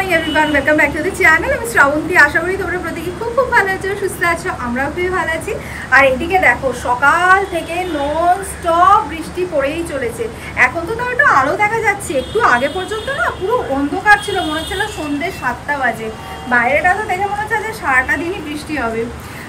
Morning everyone, welcome back to the channel. আমি শ্রাবন্তী। আশা করি তোমরা প্রত্যেকে খুব খুব ভালো আছো, সুস্থ আছো। আমরাও খুবই ভালো আছি। আর এদিকে দেখো, সকাল থেকে নন স্টপ বৃষ্টি পড়েই চলেছে। এখন তো তাও একটু আলো দেখা যাচ্ছে, একটু আগে পর্যন্ত না পুরো অন্ধকার ছিল, মনে হচ্ছিল সন্ধ্যে 7টা বাজে। বাইরেটা তো দেখে মনে হচ্ছে যে সারাটা দিনই বৃষ্টি হবে।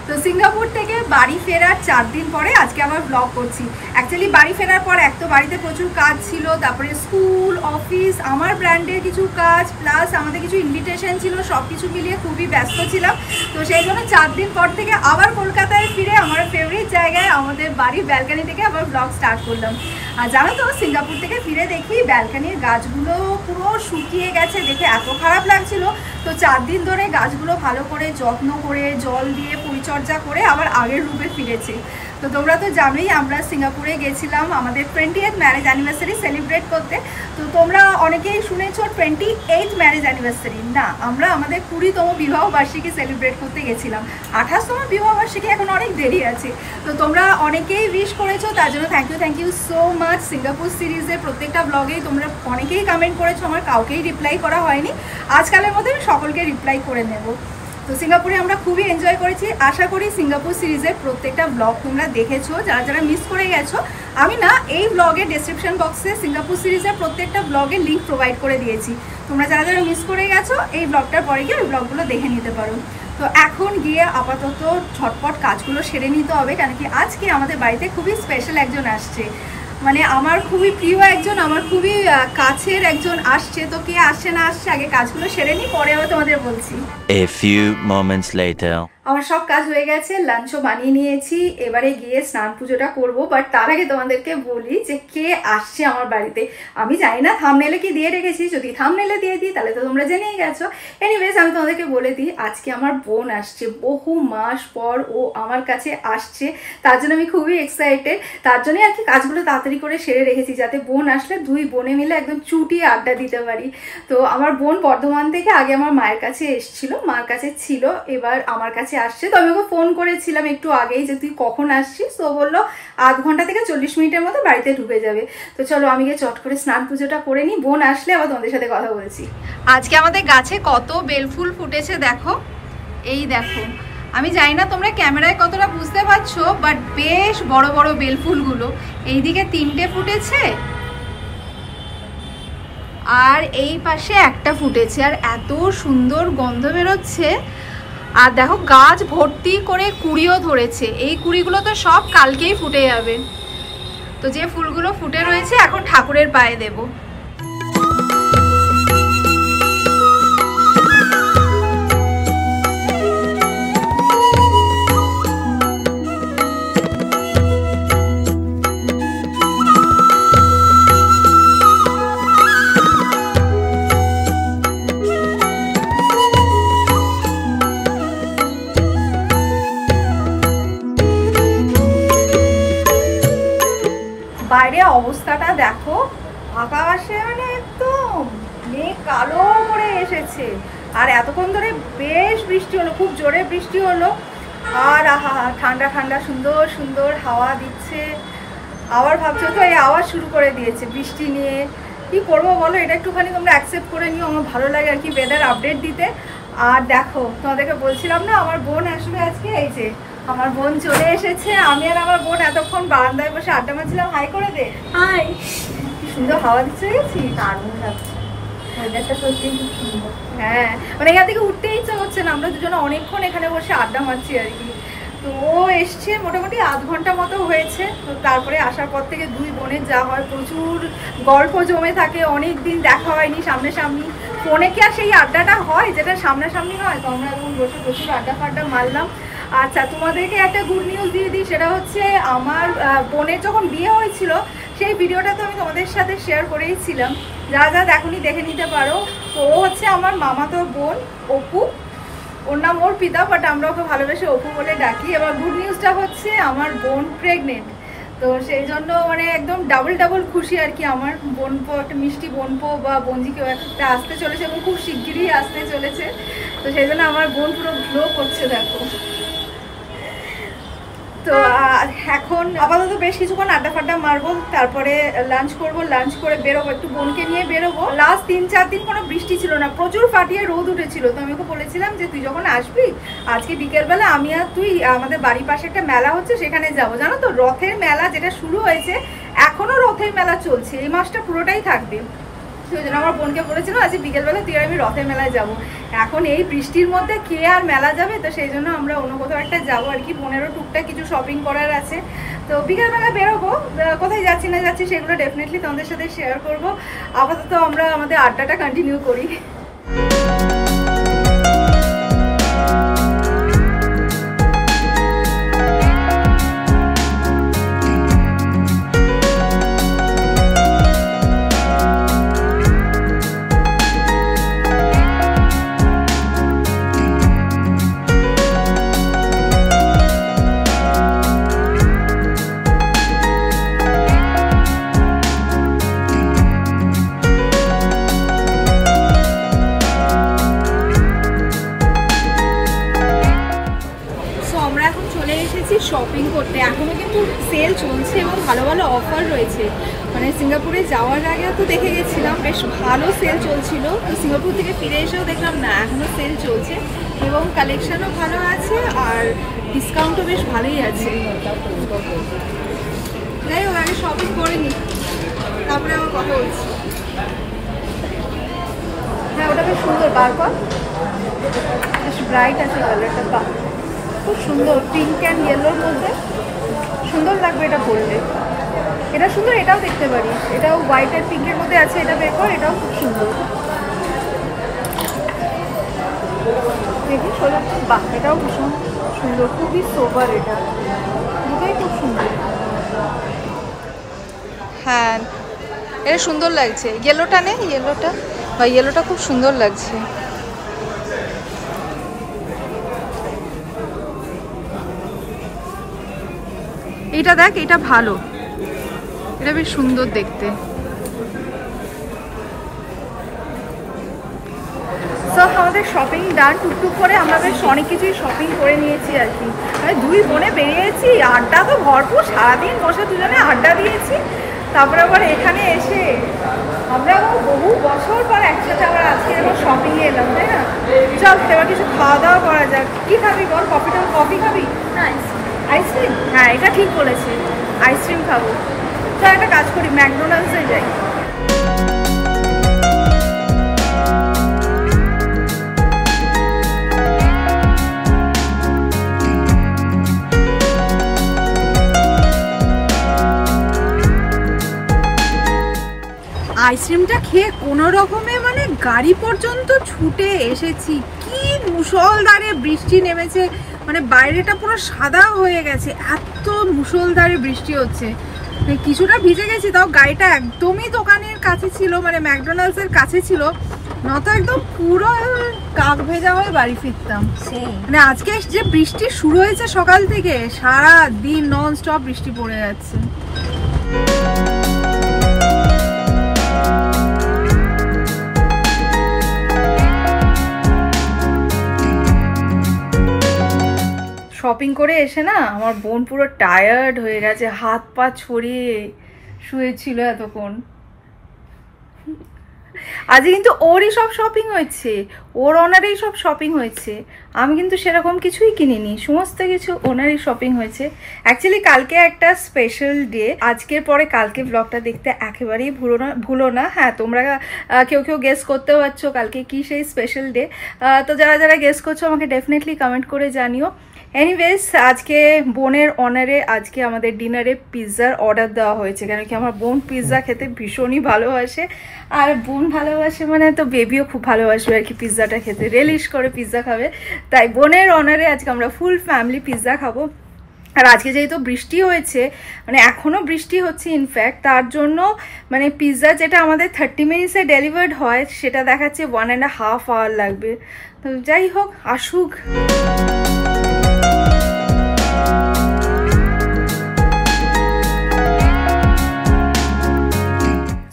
তো সিঙ্গাপুর থেকে বাড়ি ফেরার 4 দিন পরে আজকে আবার ব্লগ করছি। অ্যাকচুয়ালি বাড়ি ফেরার পর এক তো বাড়িতে প্রচুর কাজ ছিল, তারপরে স্কুল, অফিস, আমার ব্র্যান্ডের কিছু কাজ, প্লাস আমাদের কিছু ইনভিটেশন ছিল, সব কিছু মিলিয়ে খুবই ব্যস্ত ছিলাম। তো সেই জন্য 4 দিন পর থেকে আবার কলকাতায় ফিরে আমার ফেভারিট জায়গায় আমাদের বাড়ির ব্যালকানি থেকে আবার ব্লগ স্টার্ট করলাম। আর জানো তো, সিঙ্গাপুর থেকে ফিরে দেখি ব্যালকানির গাছগুলো পুরো শুকিয়ে গেছে, দেখে এত খারাপ লাগছিল। তো 4 দিন ধরে গাছগুলো ভালো করে যত্ন করে জল দিয়ে পরিচর্যা করে আবার আগের রূপে ফিরেছে। তো তোমরা তো জানোই আমরা সিঙ্গাপুরে গেছিলাম আমাদের 20th ম্যারেজ অ্যানিভার্সারি সেলিব্রেট করতে। তো তোমরা অনেকেই শুনেছো 28th ম্যারেজ অ্যানিভার্সারি না, আমরা আমাদের 20তম বিবাহবার্ষিকী সেলিব্রেট করতে গেছিলাম। 28তম বিবাহবার্ষিকী এখন অনেক দেরি আছে। তো তোমরা অনেকেই উইশ করেছো, তার জন্য thank you so much. Singapore সিরিজের প্রত্যেকটা ব্লগেই তোমরা অনেকেই কমেন্ট করেছো, আমার কাউকেই রিপ্লাই করা হয়নি। আজকালের মধ্যে আমি সকলকে রিপ্লাই করে নেব। তো সিঙ্গাপুরে আমরা খুবই এনজয় করেছি। আশা করি সিঙ্গাপুর সিরিজের প্রত্যেকটা ব্লগ তোমরা দেখেছো। যারা যারা মিস করে গেছো, আমি না এই ব্লগের ডেসক্রিপশন বক্সে সিঙ্গাপুর সিরিজের প্রত্যেকটা ব্লগের লিঙ্ক প্রোভাইড করে দিয়েছি। তোমরা যারা যারা মিস করে গেছো, এই ব্লগটার পরে গিয়ে ওই ব্লগগুলো দেখে নিতে পারো। তো এখন গিয়ে আপাতত ঝটপট কাজগুলো সেরে নিতে হবে, কেন কি আজকে আমাদের বাড়িতে খুবই স্পেশাল একজন আসছে। মানে আমার খুবই প্রিয় একজন, আমার খুবই কাছের একজন আসছে। তো কে আসছে না আসছে আগে কাজগুলো সেরে নিই, পরে আবার তোমাদের বলছি। A few moments later. আমার সব কাজ হয়ে গেছে, লাঞ্চও বানিয়ে নিয়েছি। এবারে গিয়ে স্নান পুজোটা করবো। বাট তার আগে তোমাদেরকে বলি যে কে আসছে আমার বাড়িতে। আমি জানি না থাম্বনেলে কি দিয়ে রেখেছি, যদি থাম্বনেলে দিয়ে দিই তাহলে তো তোমরা জেনেই গেছো। এনিওয়েজ আমি তোমাদেরকে বলে দিই, আজকে আমার বোন আসছে। বহু মাস পর ও আমার কাছে আসছে, তার জন্য আমি খুবই এক্সাইটেড। তার জন্যই আর কি কাজগুলো তাড়াতাড়ি করে সেরে রেখেছি, যাতে বোন আসলে দুই বোনে মিলে একদম চুটিয়ে আড্ডা দিতে পারি। তো আমার বোন বর্ধমান থেকে আগে আমার মায়ের কাছে এসেছিল, মার কাছে ছিল, এবার আমার কাছে আসছে। তো আমি ওকে ফোন করেছিলাম একটু আগেই যে তুই কখন আসছিস। তো বললো আধ ঘন্টা থেকে 40 মিনিটের মধ্যে বাড়িতে ঢুকে যাবে। তো চলো আমি গিয়ে চট করে স্নান পুজোটা করে নিই, বোন আসলে আবার তোমাদের সাথে কথা বলছি। আজকে আমাদের গাছে কত বেলফুল ফুটেছে দেখো, এই দেখো। আমি জানি না তোমরা ক্যামেরায় কতটা বুঝতে পারছো, বাট বেশ বড় বড় বেলফুলগুলো। এইদিকে 3টে ফুটেছে, আর এই পাশে একটা ফুটেছে, আর এত সুন্দর গন্ধ বেরোচ্ছে। আর দেখো গাছ ভর্তি করে কুড়িও ধরেছে। এই কুড়িগুলো তো সব কালকেই ফুটে যাবে। তো যে ফুলগুলো ফুটে রয়েছে এখন ঠাকুরের পায়ে দেব। বাইরে অবস্থাটা দেখো, আকাশে মানে একদম মেঘ কালো করে এসেছে। আর এতক্ষণ ধরে বেশ বৃষ্টি হলো, খুব জোরে বৃষ্টি হলো। আর আহা ঠান্ডা ঠান্ডা সুন্দর সুন্দর হাওয়া দিচ্ছে। আবার ভাবছো তো এই আওয়াজ শুরু করে দিয়েছে বৃষ্টি নিয়ে। কি করবো বলো, এটা একটুখানি তোমরা অ্যাকসেপ্ট করে নিও। আমার ভালো লাগে আর কি ওয়েদার আপডেট দিতে। আর দেখো তোমাদেরকে বলছিলাম না আমার বোন আসবে আজকে, এই যে আমার বোন চলে এসেছে। আমি আর আমার বোন এতক্ষণ বারান্দায় বসে আড্ডা মারছিলাম। হাই করে দে। হাই। কি সুন্দর হাওয়া দিচ্ছে, গেছি দারুণ লাগছে। ওয়েদারটা সত্যি খুব সুন্দর। হ্যাঁ, মানে এখান থেকে উঠতে ইচ্ছা করছে না। আমরা দুজনে অনেকক্ষণ এখানে বসে আড্ডা মারছি আর কি। তো ও এসছে মোটামুটি আধ ঘন্টা মতো হয়েছে। তো তারপরে আসার পর থেকে দুই বোনের যা হয়, প্রচুর গল্প জমে থাকে। অনেক দিন দেখা হয়নি সামনাসামনি। ফোনে কি আর সেই আড্ডাটা হয় যেটা সামনাসামনি হয়? তো আমরা এখন বসে প্রচুর আড্ডা ফাড্ডা মারলাম। আচ্ছা, তোমাদেরকে একটা গুড নিউজ দিয়ে দিই। সেটা হচ্ছে আমার বোনের যখন বিয়ে হয়েছিল সেই ভিডিওটা তো আমি তোমাদের সাথে শেয়ার করেইছিলাম। যারা যারা দেখোনি দেখে নিতে পারো। তো ও হচ্ছে আমার মামাতো বোন অপু, ওর নাম ওর পিতা, বাট আমরা ওকে ভালোবেসে অপু বলে ডাকি। এবার গুড নিউজটা হচ্ছে আমার বোন প্রেগনেন্ট। তো সেই জন্য মানে একদম ডাবল খুশি আর কি। আমার বোনপো, একটা মিষ্টি বোনপো বা বোনজি কেউ একটা আসতে চলেছে এবং খুব শিগগিরই আসতে চলেছে। তো সেই জন্য আমার বোন পুরো গ্লো করছে দেখো। তো এখন আপাতত বেশ কিছুক্ষণ আড্ডা ফাড্ডা মারবো, তারপরে লাঞ্চ করবো, লাঞ্চ করে বেরোবো, একটু বোনকে নিয়ে বেরোবো। লাস্ট 3-4 দিন কোনো বৃষ্টি ছিল না, প্রচুর ফাটিয়ে রোদ উঠেছিল। তো আমি ওকে বলেছিলাম যে তুই যখন আসবি আজকে বিকেলবেলা আমি আর তুই আমাদের বাড়ির পাশে একটা মেলা হচ্ছে সেখানে যাবো। জানো তো রথের মেলা যেটা শুরু হয়েছে, এখনো রথের মেলা চলছে, এই মাসটা পুরোটাই থাকবে। সেই জন্য আমার বোনকে বলেছিল আজকে বিকেলবেলা তুই আর আমি রথের মেলায় যাবো। এখন এই বৃষ্টির মধ্যে কে আর মেলা যাবে, তো সেই জন্য আমরা অন্য কোথাও একটা যাবো আর কি। বোনেরও টুকটাক কিছু শপিং করার আছে, তো বিকেলবেলা বেরোবো। কোথায় যাচ্ছি না যাচ্ছি সেগুলো ডেফিনেটলি তোমাদের সাথে শেয়ার করবো। আপাতত আমরা আমাদের আড্ডাটা কন্টিনিউ করি। শপিং করতে এখনো কিন্তু সেল চলছে এবং ভালো ভালো অফার রয়েছে। মানে সিঙ্গাপুরে যাওয়ার আগে তো দেখে গেছিলাম বেশ ভালো সেল চলছিল, তো সিঙ্গাপুর থেকে ফিরে এসেও দেখলাম না এখনো সেল চলছে এবং কালেকশনও ভালো আছে আর ডিসকাউন্টও বেশ ভালোই আছে। যাই হোক আগে শপিং করে নিই, তারপরে আমার কথা বলছি। হ্যাঁ ওটা বেশ সুন্দর, বার কর, বেশ ব্রাইট আছে কালারটা, বাহ খুব সুন্দর, পিঙ্ক অ্যান্ড ইয়েলোর মধ্যে সুন্দর লাগবে এটা পরলে। এটা সুন্দর, এটাও দেখতে পারিস, এটাও হোয়াইট আর পিঙ্কের মধ্যে আছে, এটা বের কর, এটাও খুব সুন্দর। দেখি শোলা, বাহ এটাও ভীষণ সুন্দর, খুবই সোবার, এটা দুটোই খুব সুন্দর। হ্যাঁ এটা সুন্দর লাগছে, ইয়েলোটা নেই, ইয়েলোটা বা ইয়েলোটা খুব সুন্দর লাগছে। এটা দেখ, এটা ভালো, এটা বেশ সুন্দর দেখতে। সো আমাদের শপিং ডান, টুকটুক করে আমরা বেশ অনেক কিছুই শপিং করে নিয়েছি আর কি। মানে দুই বোনে বেরিয়েছি, আড্ডা তো ভরপুর, সারাদিন বসে দুজনে আড্ডা দিয়েছি। তারপরে আবার এখানে এসে আমরা বহু বছর পর একসাথে আবার আজকে এবার শপিংয়ে এলাম, তাই না? চল এবার কিছু খাওয়া দাওয়া করা যাক। কি খাবি বল? কফি খাবি? আইসক্রিম? হ্যাঁ এটা ঠিক বলেছি, আইসক্রিম খাবো। চল একটা কাজ করি, ম্যাকডোনাল্ডসে যাই। আইসক্রিমটা খেয়ে কোনো রকমে মানে গাড়ি পর্যন্ত ছুটে এসেছি। কি মুষলধারে বৃষ্টি নেমেছে, মানে বাইরেটা পুরো সাদা হয়ে গেছে, এত মুষলধারে বৃষ্টি হচ্ছে। কিছুটা ভিজে গেছি, তাও গাড়িটা একদমই দোকানের কাছে ছিল, মানে ম্যাকডোনাল্ডসের কাছে ছিল, নয়তো একদম পুরো কাক ভেজা হয়ে বাড়ি ফিরতাম। মানে আজকে যে বৃষ্টি শুরু হয়েছে সকাল থেকে, সারা দিন নন স্টপ বৃষ্টি পড়ে যাচ্ছে। শপিং করে এসে না আমার বোন পুরো টায়ার্ড হয়ে গেছে, হাত পা ছড়িয়ে শুয়েছিল এতক্ষণ। আজকে কিন্তু ওরই সব শপিং হয়েছে, ওর ওনারই সব শপিং হয়েছে, আমি কিন্তু সেরকম কিছুই কিনিনি, সমস্ত কিছু ওনারই শপিং হয়েছে। অ্যাকচুয়ালি কালকে একটা স্পেশাল ডে, আজকের পরে কালকে ব্লগটা দেখতে একেবারেই ভুলো না। হ্যাঁ তোমরা কেউ কেউ গেস করতেও পারছো কালকে কি সেই স্পেশাল ডে, তো যারা যারা গেস করছো আমাকে ডেফিনেটলি কমেন্ট করে জানিও। এনিওয়েজ আজকে বোনের অনারে আজকে আমাদের ডিনারে পিৎজার অর্ডার দেওয়া হয়েছে, কেন কি আমার বোন পিৎজা খেতে ভীষণই ভালোবাসে, আর বোন ভালোবাসে মানে তো বেবিও খুব ভালোবাসবে আর কি পিৎজাটা খেতে, রিলিশ করে পিৎজা খাবে। তাই বোনের অনারে আজকে আমরা ফুল ফ্যামিলি পিৎজা খাবো। আর আজকে যেহেতু বৃষ্টি হয়েছে, মানে এখনও বৃষ্টি হচ্ছে ইনফ্যাক্ট, তার জন্য মানে পিৎজা যেটা আমাদের 30 মিনিটসে ডেলিভার্ড হয় সেটা দেখাচ্ছে 1.5 আওয়ার লাগবে। তো যাই হোক আসুক।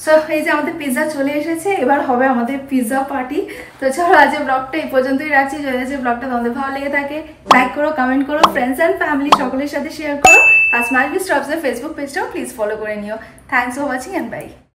সো এই যে আমাদের পিৎজা চলে এসেছে, এবার হবে আমাদের পিৎজা পার্টি। তো চলো আজ ব্লগটা এই পর্যন্তই রাখছি। যদি আজ ব্লগটা তোমাদের ভালো লেগে থাকে লাইক করো, কমেন্ট করো, ফ্রেন্ডস অ্যান্ড ফ্যামিলি সকলের সাথে শেয়ার করো। আর স্মাইল উইথ স্ট্রপসের ফেসবুক পেজটাও প্লিজ ফলো করে নিও। Thanks for watching and by.